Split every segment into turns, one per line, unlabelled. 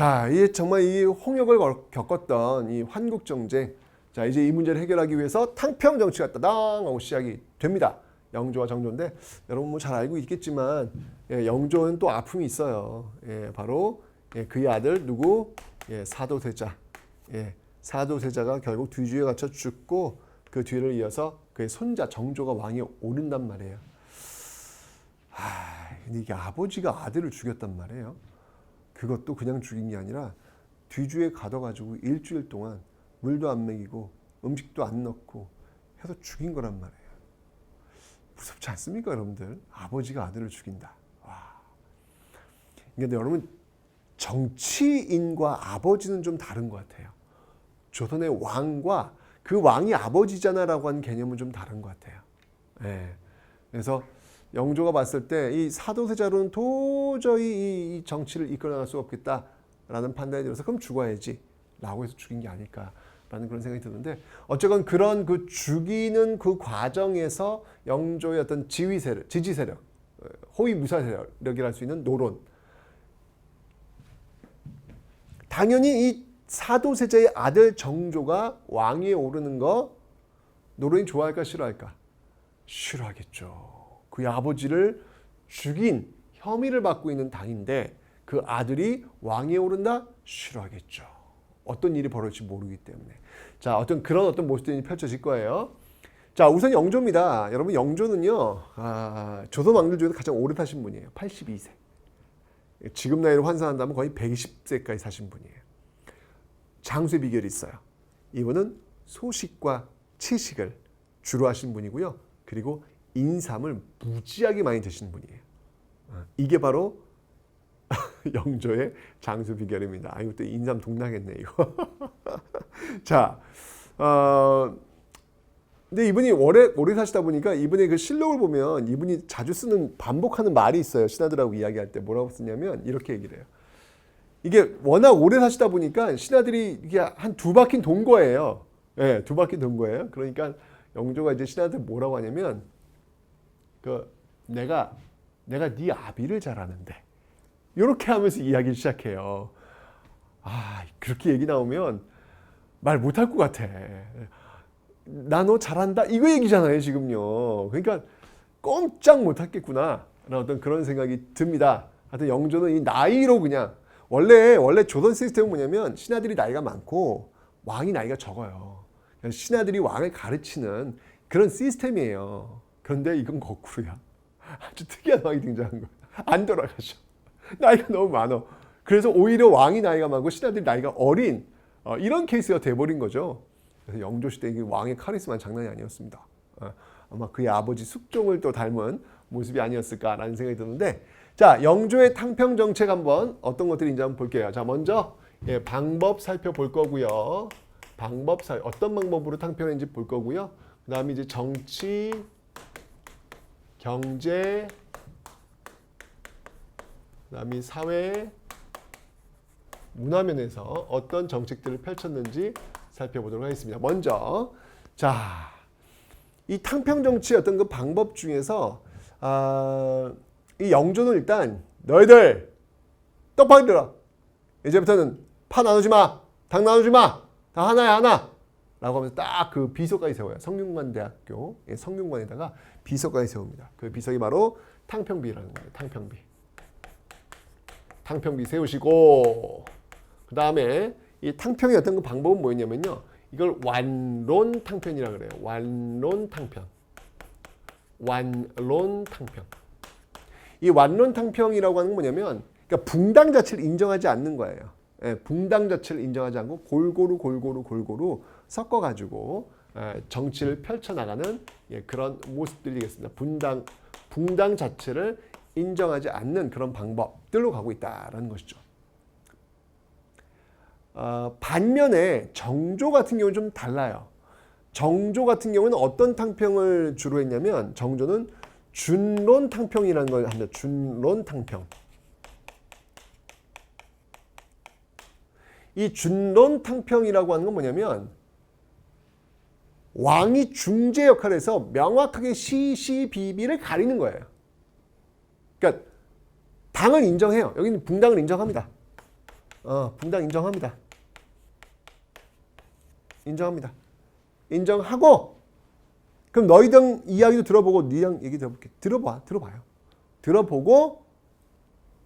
자, 이게 정말 이 홍역을 겪었던 이 환국정쟁. 자, 이제 이 문제를 해결하기 위해서 탕평 정치가 따당 하고 시작이 됩니다. 영조와 정조인데 여러분 뭐 잘 알고 있겠지만 영조는 또 아픔이 있어요. 바로 그의 아들 누구? 사도세자. 사도세자가 결국 뒤주에 갇혀 죽고 그 뒤를 이어서 그의 손자 정조가 왕에 오른단 말이에요. 근데 이게 아버지가 아들을 죽였단 말이에요. 그것도 그냥 죽인 게 아니라 뒤주에 가둬가지고 일주일 동안 물도 안 먹이고 음식도 안 넣고 해서 죽인 거란 말이에요. 무섭지 않습니까, 여러분들? 아버지가 아들을 죽인다. 와. 근데 여러분, 정치인과 아버지는 좀 다른 것 같아요. 조선의 왕과 그 왕이 아버지잖아라고 하는 개념은 좀 다른 것 같아요. 그래서 영조가 봤을 때 이 사도세자로는 도저히 이 정치를 이끌어 나갈 수가 없겠다라는 판단이 들어서 그럼 죽어야지라고 해서 죽인 게 아닐까라는 그런 생각이 드는데 어쨌건 그런 그 죽이는 그 과정에서 영조의 어떤 지지 세력, 호위무사 세력이라 할 수 있는 노론. 당연히 이 사도세자의 아들 정조가 왕위에 오르는 거 노론이 좋아할까 싫어할까? 싫어하겠죠. 그의 아버지를 죽인 혐의를 받고 있는 당인데 그 아들이 왕위에 오른다? 싫어하겠죠. 어떤 일이 벌어질지 모르기 때문에. 자, 그런 어떤 모습들이 펼쳐질 거예요. 자, 우선 영조입니다. 여러분, 영조는요, 조선 왕들 중에서 가장 오래 사신 분이에요. 82세. 지금 나이로 환산한다면 거의 120세까지 사신 분이에요. 장수의 비결이 있어요. 이분은 소식과 채식을 주로 하신 분이고요. 그리고 인삼을 무지하게 많이 드시는 분이에요. 이게 바로 영조의 장수 비결입니다. 이것도 인삼 동나겠네 이거. 자, 근데 이분이 오래 사시다 보니까 이분의 그 실록을 보면 이분이 자주 쓰는 반복하는 말이 있어요. 신하들하고 이야기할 때 뭐라고 쓰냐면 이렇게 얘기를 해요. 이게 워낙 오래 사시다 보니까 신하들이 이게 한 두 바퀴 돈 거예요. 두 바퀴 돈 거예요. 그러니까 영조가 이제 신하들 뭐라고 하냐면 내가 네 아비를 잘 아는데 이렇게 하면서 이야기를 시작해요. 그렇게 얘기 나오면 말 못할 것 같아. 나 너 잘한다 이거 얘기잖아요 지금요. 그러니까 꼼짝 못하겠구나 라는 어떤 그런 생각이 듭니다. 하여튼 영조는 이 나이로 그냥 원래 조선 시스템은 뭐냐면 신하들이 나이가 많고 왕이 나이가 적어요. 신하들이 왕을 가르치는 그런 시스템이에요. 그런데 이건 거꾸로야. 아주 특이한 왕이 등장한 거야. 안 돌아가셔. 나이가 너무 많아. 그래서 오히려 왕이 나이가 많고 신하들이 나이가 어린 이런 케이스가 돼버린 거죠. 그래서 영조 시대 왕의 카리스마는 장난이 아니었습니다. 아마 그의 아버지 숙종을 또 닮은 모습이 아니었을까라는 생각이 드는데, 자, 영조의 탕평 정책 한번 어떤 것들인지 한번 볼게요. 자, 먼저 방법 살펴볼 거고요. 어떤 방법으로 탕평했는지 볼 거고요. 그다음에 이제 정치, 경제, 그다음에 사회, 문화면에서 어떤 정책들을 펼쳤는지 살펴보도록 하겠습니다. 먼저, 자, 이 탕평 정치의 어떤 그 방법 중에서 이 영조는 일단 너희들 똑바로 들어. 이제부터는 파 나누지 마, 당 나누지 마, 다 하나야 하나. 라고 하면서 딱 그 비서까지 세워요. 성균관대학교 성균관에다가 비서까지 세웁니다. 그 비석이 바로 탕평비라는 거예요. 탕평비 세우시고, 그 다음에 이 탕평의 어떤 그 방법은 뭐였냐면요. 이걸 완론탕평이라고 그래요. 완론탕평. 이 완론탕평이라고 하는 건 뭐냐면, 그러니까 붕당 자체를 인정하지 않는 거예요. 붕당 자체를 인정하지 않고 골고루 섞어가지고 정치를 펼쳐나가는 그런 모습들이 되겠습니다. 붕당 자체를 인정하지 않는 그런 방법들로 가고 있다는 것이죠. 반면에 정조 같은 경우는 좀 달라요. 정조 같은 경우는 어떤 탕평을 주로 했냐면 정조는 준론탕평이라는 걸 합니다. 준론탕평. 이 준론탕평이라고 하는 건 뭐냐면 왕이 중재 역할을 해서 명확하게 시시비비를 가리는 거예요. 그러니까 당을 인정해요. 여기는 붕당을 인정합니다. 붕당 인정합니다. 인정합니다. 인정하고 그럼 너희들 이야기도 들어보고 니랑 얘기 들어볼게. 들어봐요. 들어보고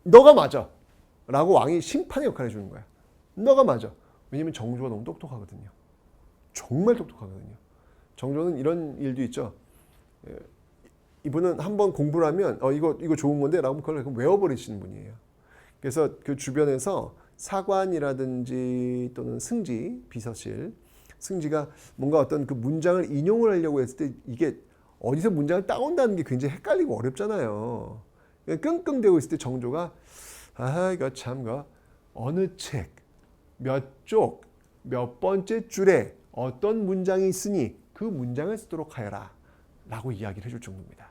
너가 맞아 라고 왕이 심판의 역할을 해주는 거야. 너가 맞아. 왜냐면 정조가 너무 똑똑하거든요. 정말 똑똑하거든요. 정조는 이런 일도 있죠. 이분은 한번 공부를 하면 이거 좋은 건데 라고 그걸 외워버리시는 분이에요. 그래서 그 주변에서 사관이라든지 또는 승지, 비서실, 승지가 뭔가 어떤 그 문장을 인용을 하려고 했을 때 이게 어디서 문장을 따온다는 게 굉장히 헷갈리고 어렵잖아요. 끙끙대고 있을 때 정조가 이거 참 어느 책, 몇 쪽, 몇 번째 줄에 어떤 문장이 있으니 그 문장을 쓰도록 하여라 라고 이야기를 해줄 정도입니다.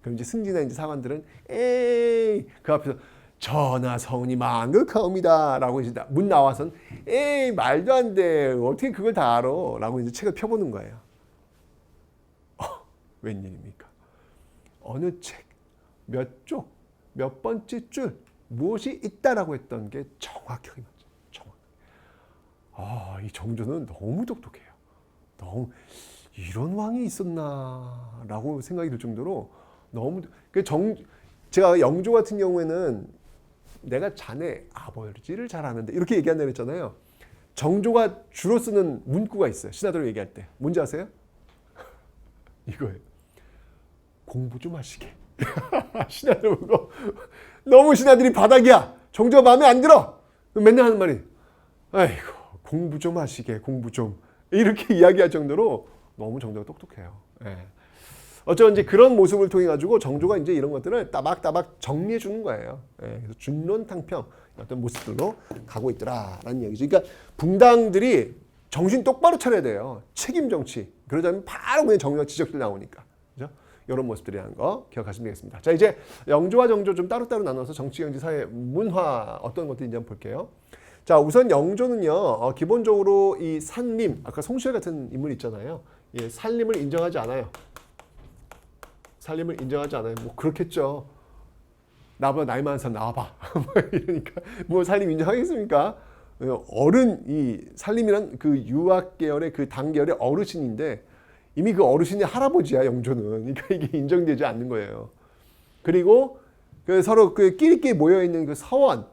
그럼 이제 승지나 이제 사관들은 에이 그 앞에서 전하 성은이 망극하옵니다 라고 이제 문 나와선 에이 말도 안 돼 어떻게 그걸 다 알아 라고 이제 책을 펴보는 거예요. 웬일입니까? 어느 책, 몇 쪽, 몇 번째 줄 무엇이 있다라고 했던 게 정확하게 맞죠. 이 정조는 너무 똑똑해요. 너무 이런 왕이 있었나라고 생각이 들 정도로 너무 제가 영조 같은 경우에는 내가 자네 아버지를 잘 아는데 이렇게 얘기한다고 했잖아요. 정조가 주로 쓰는 문구가 있어요. 신하들 얘기할 때. 뭔지 아세요? 이거예요. 공부 좀 하시게. 신하들 보고 너무 신하들이 바닥이야. 정조가 마음에 안 들어. 맨날 하는 말이 아이고 공부 좀 하시게. 공부 좀. 이렇게 이야기할 정도로 너무 정조가 똑똑해요. 어쩐지 그런 모습을 통해 가지고 정조가 이제 이런 것들을 따박따박 정리해 주는 거예요. 그래서 준론탕평 어떤 모습들로 가고 있더라라는 얘기죠. 그러니까 붕당들이 정신 똑바로 차려야 돼요. 책임 정치. 그러자면 바로 그냥 정조가 지적들 나오니까. 그죠? 이런 모습들이라는 거 기억하시면 되겠습니다. 자, 이제 영조와 정조 좀 따로따로 나눠서 정치, 경제, 사회, 문화 어떤 것들인지 한번 볼게요. 자, 우선 영조는요, 기본적으로 이 산림, 아까 송시열 같은 인물 있잖아요. 예, 산림을 인정하지 않아요. 산림을 인정하지 않아요. 뭐 그렇겠죠. 나보다 나이 많은 사람 나와봐. 이러니까 뭐 산림 인정하겠습니까? 이 산림이란 그 유학 계열의 그 당 계열의 어르신인데 이미 그 어르신의 할아버지야 영조는. 그러니까 이게 인정되지 않는 거예요. 그리고 그 서로 그 끼리끼리 모여 있는 그 서원.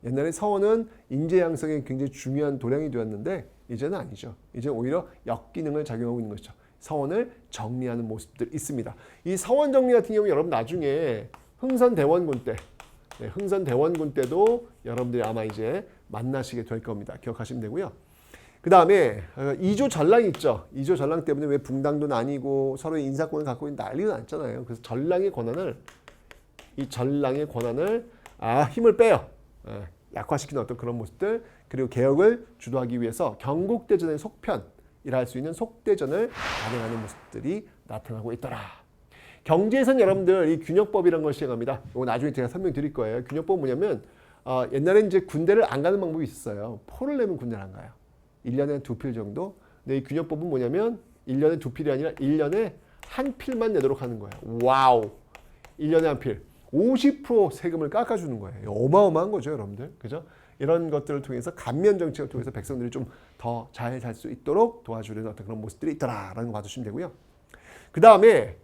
옛날에 서원은 인재 양성에 굉장히 중요한 도량이 되었는데 이제는 아니죠. 이제 오히려 역기능을 작용하고 있는 것이죠. 서원을 정리하는 모습들 있습니다. 이 서원 정리 같은 경우 여러분 나중에 흥선대원군 때, 흥선대원군 때도 여러분들이 아마 이제 만나시게 될 겁니다. 기억하시면 되고요. 그 다음에 이조 전랑 있죠. 이조 전랑 때문에 왜 붕당도 나뉘고 서로 인사권을 갖고 있는 난리가 났잖아요. 그래서 전랑의 권한을 힘을 빼요. 약화시키는 어떤 그런 모습들, 그리고 개혁을 주도하기 위해서 경국대전의 속편이라 할 수 있는 속대전을 단행하는 모습들이 나타나고 있더라. 경제에서는 여러분들 이 균역법이라는 걸 시행합니다. 이거 나중에 제가 설명드릴 거예요. 균역법은 뭐냐면 옛날에 이제 군대를 안 가는 방법이 있었어요. 포를 내면 군대를 안 가요. 1년에 2필 정도. 근데 이 균역법은 뭐냐면 1년에 2필이 아니라 1년에 한 필만 내도록 하는 거예요. 와우. 1년에 한 필. 50% 세금을 깎아주는 거예요. 어마어마한 거죠, 여러분들. 그죠? 이런 것들을 통해서 감면 정책을 통해서 백성들이 좀 더 잘 살 수 있도록 도와주려는 어떤 그런 모습들이 있더라라는 거 봐주시면 되고요. 그 다음에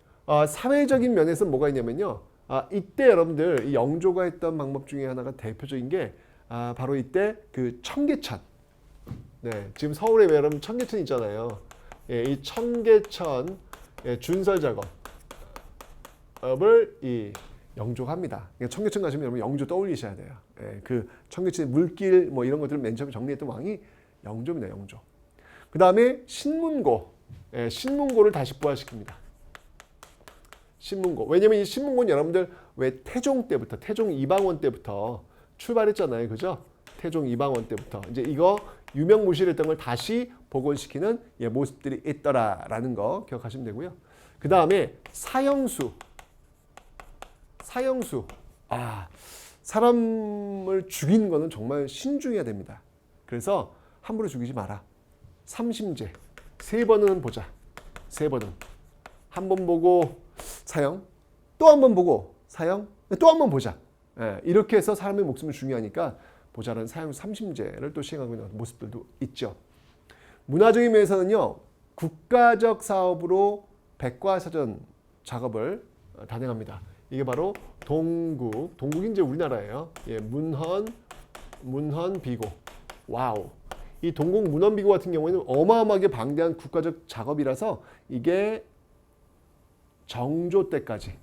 사회적인 면에서 뭐가 있냐면요. 이때 여러분들 이 영조가 했던 방법 중에 하나가 대표적인 게 바로 이때 그 청계천. 네, 지금 서울에 여러분 청계천 있잖아요. 예, 이 청계천 준설 작업을 이 영조가 합니다. 청계천 가시면 여러분 영조 떠올리셔야 돼요. 예, 그 청계천의 물길 뭐 이런 것들을 맨 처음에 정리했던 왕이 영조입니다. 영조. 그 다음에 신문고. 신문고를 다시 부활시킵니다. 신문고. 왜냐면 이 신문고는 여러분들 왜 태종 때부터, 태종 이방원 때부터 출발했잖아요. 그죠? 태종 이방원 때부터. 이제 이거 유명무실했던 걸 다시 복원시키는 모습들이 있더라라는 거 기억하시면 되고요. 그 다음에 사형수. 사람을 죽인 거는 정말 신중해야 됩니다. 그래서 함부로 죽이지 마라. 삼심제. 3번은 보자. 3번은. 한 번 보고 사형, 또 한 번 보고 사형, 또 한 번 보자. 이렇게 해서 사람의 목숨을 중요하니까 보자라는 사형 3심제를 또 시행하고 있는 모습들도 있죠. 문화적인 면에서는요. 국가적 사업으로 백과사전 작업을 단행합니다. 이게 바로 동국이 이제 우리나라예요. 예, 문헌비고. 와우. 이 동국 문헌비고 같은 경우에는 어마어마하게 방대한 국가적 작업이라서 이게 정조 때까지,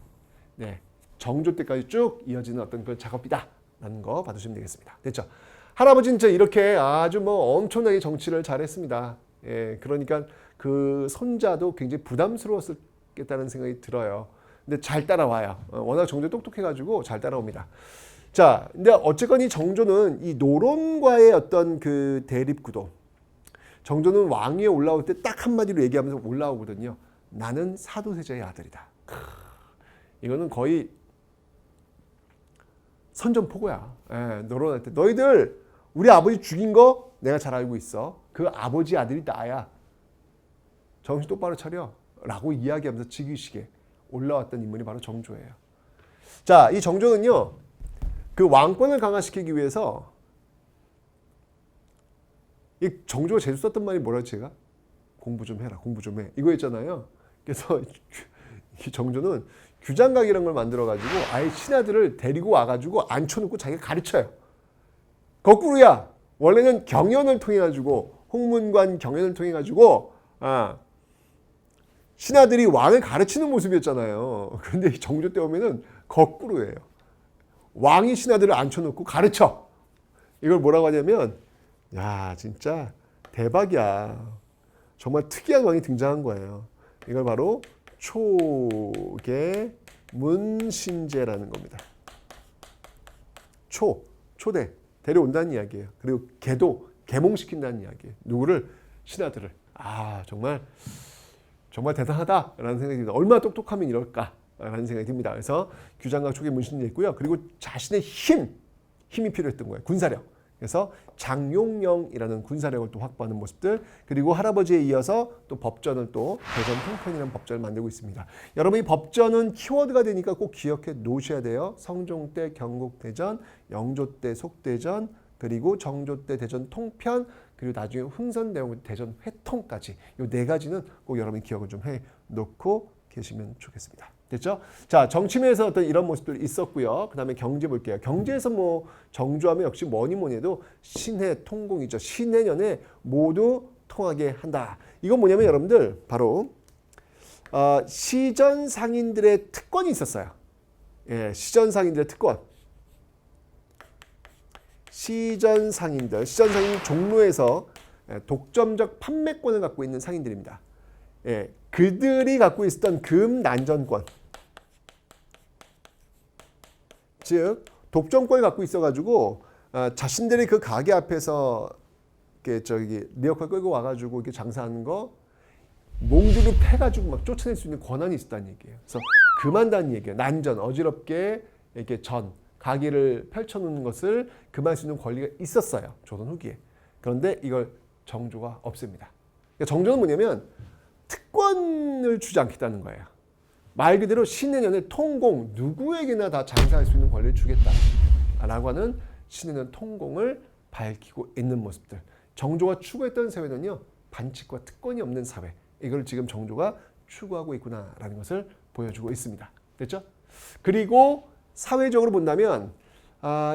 네, 정조 때까지 쭉 이어지는 어떤 그런 작업이다라는 거 받으시면 되겠습니다. 됐죠? 할아버지는 진짜 이렇게 아주 뭐 엄청나게 정치를 잘했습니다. 예, 그러니까 그 손자도 굉장히 부담스러웠겠다는 생각이 들어요. 근데 잘 따라와요. 워낙 정조 똑똑해가지고 잘 따라옵니다. 자, 근데 어쨌건 이 정조는 이 노론과의 어떤 그 대립 구도. 정조는 왕위에 올라올 때 딱 한마디로 얘기하면서 올라오거든요. 나는 사도세자의 아들이다. 이거는 거의 선전포고야. 예, 노론할 때 너희들 우리 아버지 죽인 거 내가 잘 알고 있어. 그 아버지 아들이 나야. 정신 똑바로 차려. 라고 이야기하면서 즉위식에 올라왔던 인물이 바로 정조예요. 자, 이 정조는요. 그 왕권을 강화시키기 위해서 이 정조가 제일 썼던 말이 뭐라 제가? 공부 좀 해라. 공부 좀 해. 이거였잖아요. 그래서 이 정조는 규장각이라는 걸 만들어가지고 아예 신하들을 데리고 와가지고 앉혀놓고 자기가 가르쳐요. 거꾸로야. 원래는 경연을 통해 가지고 홍문관 경연을 통해 가지고 신하들이 왕을 가르치는 모습이었잖아요. 그런데 정조 때 오면은 거꾸로예요. 왕이 신하들을 앉혀놓고 가르쳐. 이걸 뭐라고 하냐면 야 진짜 대박이야. 정말 특이한 왕이 등장한 거예요. 이걸 바로 초계문신제라는 겁니다. 초대 데려온다는 이야기예요. 그리고 계몽시킨다는 이야기예요. 누구를? 신하들을. 정말 대단하다라는 생각이 듭니다. 얼마나 똑똑하면 이럴까라는 생각이 듭니다. 그래서 규장각 초계문신제 있고요. 그리고 자신의 힘이 필요했던 거예요. 군사력. 그래서 장용령이라는 군사력을 또 확보하는 모습들, 그리고 할아버지에 이어서 또 법전을 또 대전 통편이라는 법전을 만들고 있습니다. 여러분 이 법전은 키워드가 되니까 꼭 기억해 놓으셔야 돼요. 성종 때 경국대전, 영조 때 속대전, 그리고 정조 때 대전 통편, 그리고 나중에 흥선대원 대전 회통까지 이 네 가지는 꼭 여러분이 기억을 좀 해 놓고 계시면 좋겠습니다. 됐죠? 자, 정치면에서 어떤 이런 모습들이 있었고요. 그 다음에 경제 볼게요. 경제에서 뭐 정조하면 역시 뭐니 해도 신해 통공이죠. 신해년에 모두 통하게 한다. 이건 뭐냐면 여러분들 바로 시전 상인들의 특권이 있었어요. 예, 시전 상인들의 특권. 시전 상인 종로에서 독점적 판매권을 갖고 있는 상인들입니다. 예, 그들이 갖고 있었던 금난전권, 즉 독점권을 갖고 있어가지고 자신들이 그 가게 앞에서 리어카 끌고 와가지고 이렇게 장사하는 거 몽주를 패가지고 막 쫓아낼 수 있는 권한이 있었다는 얘기예요. 그래서 금한다는 얘기예요. 난전, 어지럽게 이렇게 가게를 펼쳐놓는 것을 금할 수 있는 권리가 있었어요. 조선 후기에. 그런데 이걸 정조가 없습니다. 그러니까 정조는 뭐냐면 특권을 주지 않겠다는 거예요. 말 그대로 신해년에 통공, 누구에게나 다 장사할 수 있는 권리를 주겠다라고 하는 신해년 통공을 밝히고 있는 모습들. 정조가 추구했던 사회는요, 반칙과 특권이 없는 사회. 이걸 지금 정조가 추구하고 있구나라는 것을 보여주고 있습니다. 됐죠? 그리고 사회적으로 본다면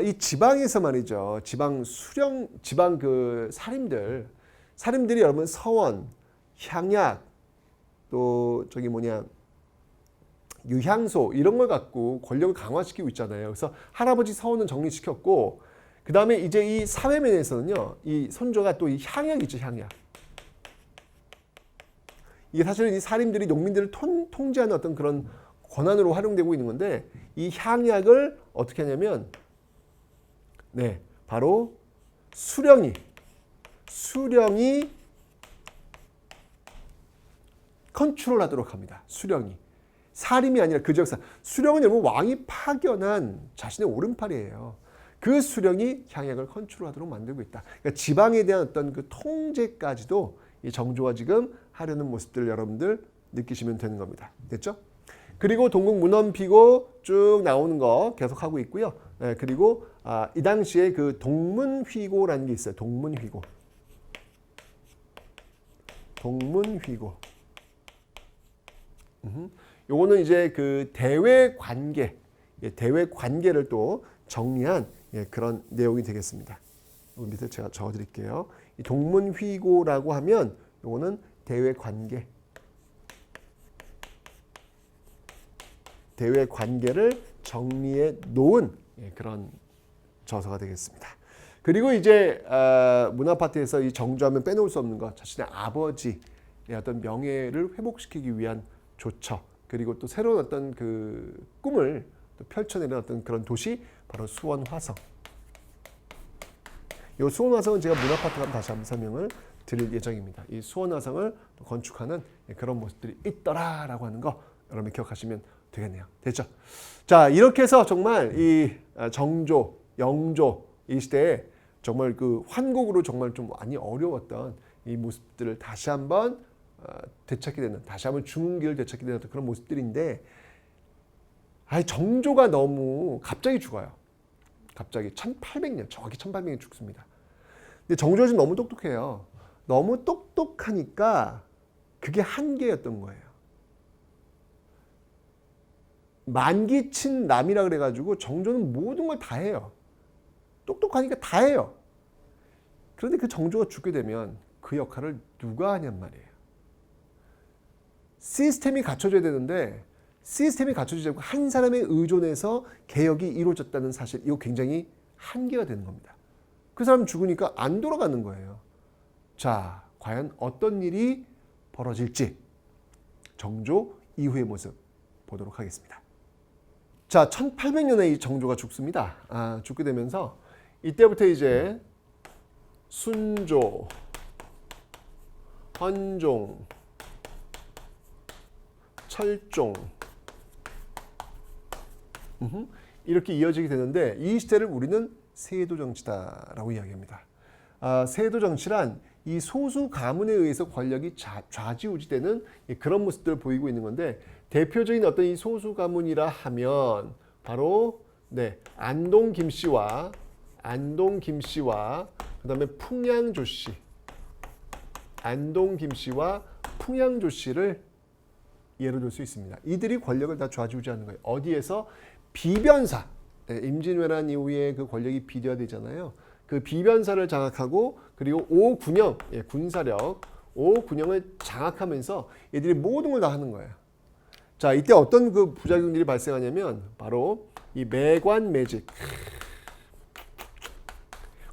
이 지방에서 말이죠. 지방 그 살인들이 여러분 서원, 향약, 또 유향소 이런 걸 갖고 권력을 강화시키고 있잖아요. 그래서 할아버지 서원은 정리시켰고 그 다음에 이제 이 사회면에서는요. 이 선조가 또 이 향약 있죠. 향약. 이게 사실은 이 살인들이 농민들을 통제하는 어떤 그런 권한으로 활용되고 있는 건데 이 향약을 어떻게 하냐면 바로 수령이 컨트롤하도록 합니다. 수령이. 사림이 아니라 그 지역사. 수령은 여러분 왕이 파견한 자신의 오른팔이에요. 그 수령이 향약을 컨트롤하도록 만들고 있다. 그러니까 지방에 대한 어떤 그 통제까지도 이 정조가 지금 하려는 모습들을 여러분들 느끼시면 되는 겁니다. 됐죠? 그리고 동국 문헌비고 쭉 나오는 거 계속 하고 있고요. 그리고 이 당시에 그 동문휘고라는 게 있어요. 동문휘고. 동문휘고. 요거는 이제 그 대외 관계, 대외 관계를 또 정리한 그런 내용이 되겠습니다. 여기 밑에 제가 적어드릴게요. 이 동문휘고라고 하면 요거는 대외 관계, 대외 관계를 정리해 놓은 그런 저서가 되겠습니다. 그리고 이제 문화 파트에서 이 정조하면 빼놓을 수 없는 것, 자신의 아버지의 어떤 명예를 회복시키기 위한 조처, 그리고 또 새로운 어떤 그 꿈을 또 펼쳐내는 어떤 그런 도시, 바로 수원화성. 이 수원화성은 제가 문화 파트 가면 다시 한번 설명을 드릴 예정입니다. 이 수원화성을 건축하는 그런 모습들이 있더라라고 하는 거 여러분 기억하시면 되겠네요. 됐죠? 자, 이렇게 해서 정말 이 정조, 영조 이 시대에 정말 그 환국으로 정말 좀 많이 어려웠던 이 모습들을 다시 한번 되찾게 되는, 다시 한번 중흥기를 되찾게 되는 그런 모습들인데, 정조가 너무 갑자기 죽어요. 갑자기 1800년, 정확히 1800년 죽습니다. 근데 정조가 지금 너무 똑똑해요. 너무 똑똑하니까 그게 한계였던 거예요. 만기친남이라 그래가지고 정조는 모든 걸 다 해요. 똑똑하니까 다 해요. 그런데 그 정조가 죽게 되면 그 역할을 누가 하냔 말이에요. 시스템이 갖춰져야 되는데 시스템이 갖춰지지 않고 한 사람에 의존해서 개혁이 이루어졌다는 사실, 이거 굉장히 한계가 되는 겁니다. 그 사람 죽으니까 안 돌아가는 거예요. 자, 과연 어떤 일이 벌어질지 정조 이후의 모습 보도록 하겠습니다. 자, 1800년에 이 정조가 죽습니다. 죽게 되면서 이때부터 이제 순조, 헌종, 철종 이렇게 이어지게 되는데, 이 시대를 우리는 세도정치다라고 이야기합니다. 세도정치란 이 소수 가문에 의해서 권력이 좌지우지되는 그런 모습들을 보이고 있는 건데, 대표적인 어떤 이 소수 가문이라 하면 바로 안동 김씨와 그다음에 풍양조 씨, 안동 김씨와 풍양조 씨를 예로 들 수 있습니다. 이들이 권력을 다 좌지우지하는 거예요. 어디에서? 비변사. 임진왜란 이후에 그 권력이 비대화되잖아요. 그 비변사를 장악하고, 그리고 오군영, 군사력, 오군영을 장악하면서 얘들이 모든 걸 다 하는 거예요. 자, 이때 어떤 그 부작용들이 발생하냐면 바로 이 매관매직,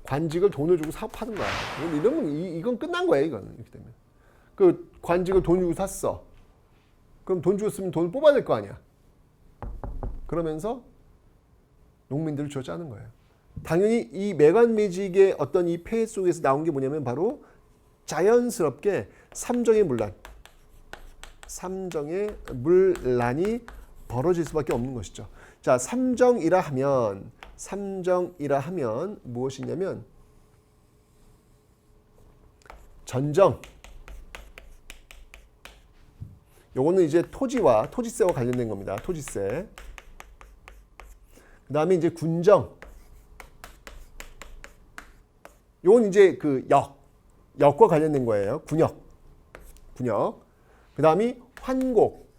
관직을 돈을 주고 파는 거야. 이러면 이건 끝난 거예요. 이건 이렇게 되면 그 관직을 돈 주고 샀어. 그럼 돈 주고 쓰면 돈을 뽑아야 될 거 아니야. 그러면서 농민들을 쥐어짜는 거예요. 당연히 이 매관매직의 어떤 이 폐해 속에서 나온 게 뭐냐면 바로 자연스럽게 삼정의 문란이 벌어질 수밖에 없는 것이죠. 자, 삼정이라 하면 무엇이냐면 전정. 요거는 이제 토지와 토지세와 관련된 겁니다. 토지세. 그 다음에 이제 군정. 요건 이제 그 역과 관련된 거예요. 군역. 그 다음이 환곡.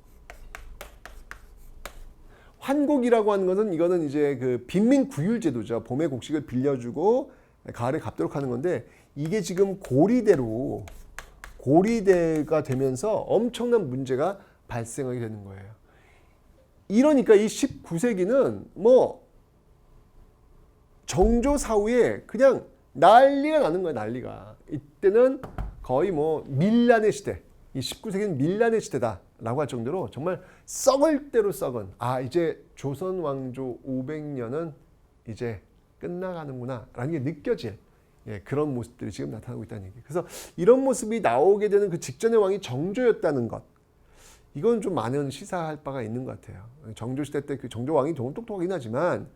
환곡이라고 하는 것은, 이거는 이제 그 빈민구율제도죠. 봄에 곡식을 빌려주고 가을에 갚도록 하는 건데, 이게 지금 고리대가 되면서 엄청난 문제가 발생하게 되는 거예요. 이러니까 이 19세기는 뭐 정조 사후에 그냥 난리가 나는 거예요. 난리가. 이때는 거의 뭐 밀란의 시대, 이 19세기는 밀란의 시대다라고 할 정도로 정말 썩을 대로 썩은, 이제 조선 왕조 500년은 이제 끝나가는구나 라는 게 느껴질 그런 모습들이 지금 나타나고 있다는 얘기예요. 그래서 이런 모습이 나오게 되는 그 직전의 왕이 정조였다는 것, 이건 좀 많은 시사할 바가 있는 것 같아요. 정조 시대 때 그 정조 왕이 조금 똑똑하긴 하지만,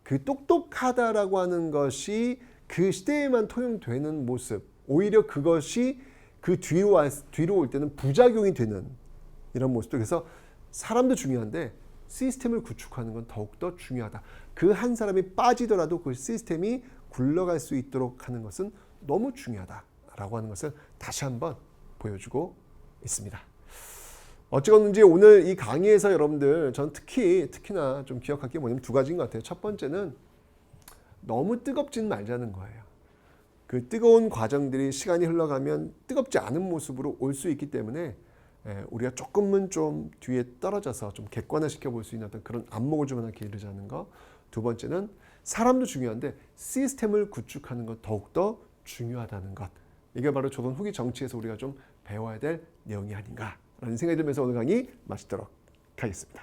그 똑똑하다라고 하는 것이 그 시대에만 통용되는 모습, 오히려 그것이 그 뒤로 올 때는 부작용이 되는 이런 모습들. 그래서 사람도 중요한데 시스템을 구축하는 건 더욱더 중요하다. 그 한 사람이 빠지더라도 그 시스템이 굴러갈 수 있도록 하는 것은 너무 중요하다라고 하는 것을 다시 한번 보여주고 있습니다. 어찌됐든지 오늘 이 강의에서 여러분들 전 특히나 좀 기억할 게 뭐냐면 두 가지인 것 같아요. 첫 번째는 너무 뜨겁진 말자는 거예요. 그 뜨거운 과정들이 시간이 흘러가면 뜨겁지 않은 모습으로 올 수 있기 때문에 우리가 조금은 좀 뒤에 떨어져서 좀 객관화시켜 볼 수 있는 어떤 그런 안목을 좀 하나 기르자는 거. 두 번째는 사람도 중요한데 시스템을 구축하는 것 더욱더 중요하다는 것. 이게 바로 조선 후기 정치에서 우리가 좀 배워야 될 내용이 아닌가라는 생각이 들면서 오늘 강의 마치도록 하겠습니다.